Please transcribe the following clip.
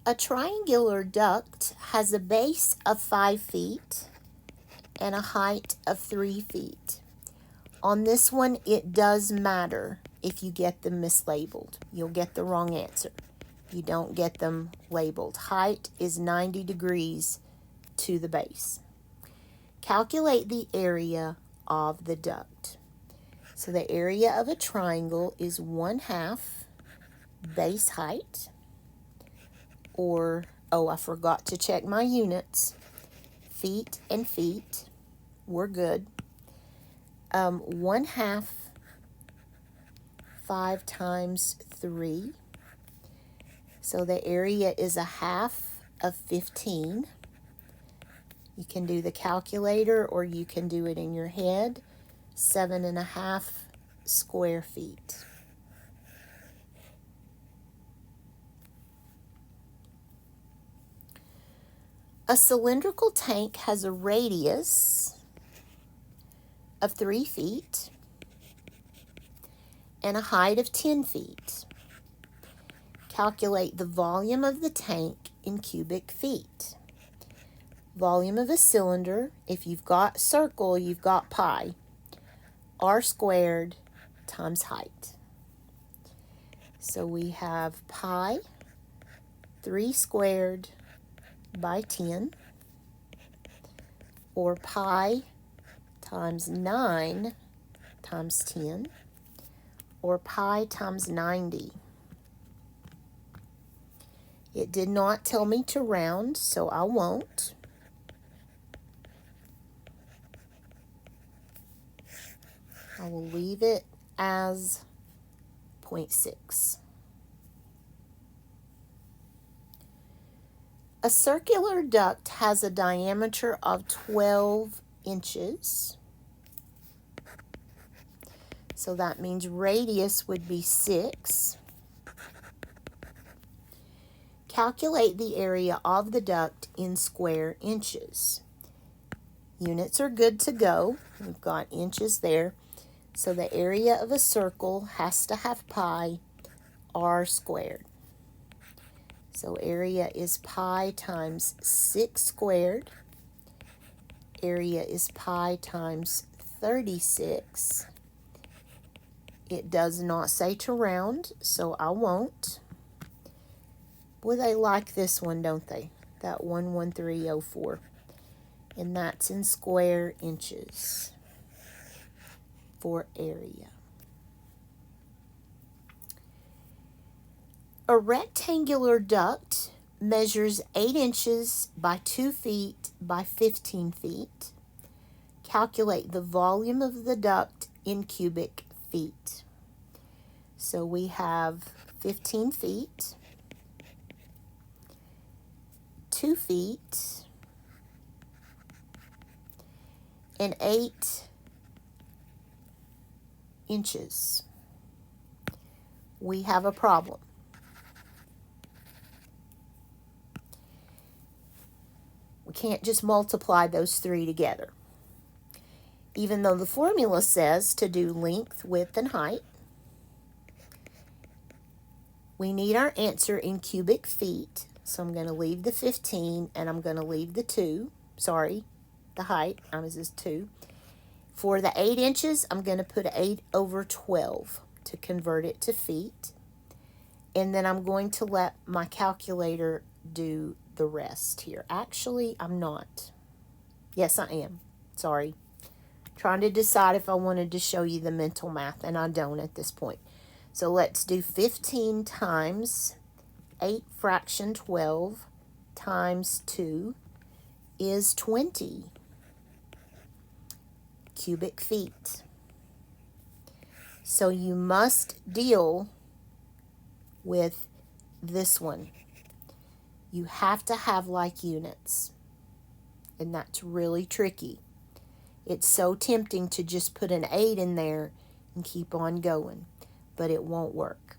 A triangular duct has a base of 5 feet and a height of 3 feet. On this one, it does matter if you get them mislabeled. You'll get the wrong answer. You don't get them labeled. Height is 90 degrees to the base. Calculate the area of the duct. So the area of a triangle is 1/2 base height, or, oh, I forgot to check my units. Feet and feet, we're good. 1/2 5 times 3. So the area is 1/2 of 15. You can do the calculator or you can do it in your head. 7.5 square feet. A cylindrical tank has a radius of 3 feet and a height of 10 feet. Calculate the volume of the tank in cubic feet. Volume of a cylinder, if you've got circle, you've got pi. R squared times height. So we have pi 3 squared by 10, or pi times 9 times 10, or pi times 90. It did not tell me to round, so I won't. I will leave it as 0.6. A circular duct has a diameter of 12 inches. So that means radius would be 6. Calculate the area of the duct in square inches. Units are good to go. We've got inches there. So the area of a circle has to have pi r squared. So area is pi times 6 squared. Area is pi times 36. It does not say to round, so I won't. Boy, they like this one, don't they? That 11304. And that's in square inches for area. A rectangular duct measures 8 inches by 2 feet by 15 feet. Calculate the volume of the duct in cubic feet. So we have 15 feet, 2 feet, and 8 inches. We have a problem. We can't just multiply those three together. Even though the formula says to do length, width, and height, we need our answer in cubic feet. So I'm going to leave the 15 and I'm going to leave the 2. Sorry, the height, this is 2. For the 8 inches, I'm going to put 8 over 12 to convert it to feet. And then I'm going to let my calculator do the rest here. Actually, I'm not. Yes, I am. Sorry. Trying to decide if I wanted to show you the mental math, and I don't at this point. So let's do 15 times 8 fraction 12 times 2 is 20 cubic feet. So you must deal with this one. You have to have like units, and that's really tricky. It's so tempting to just put an 8 in there and keep on going, but it won't work.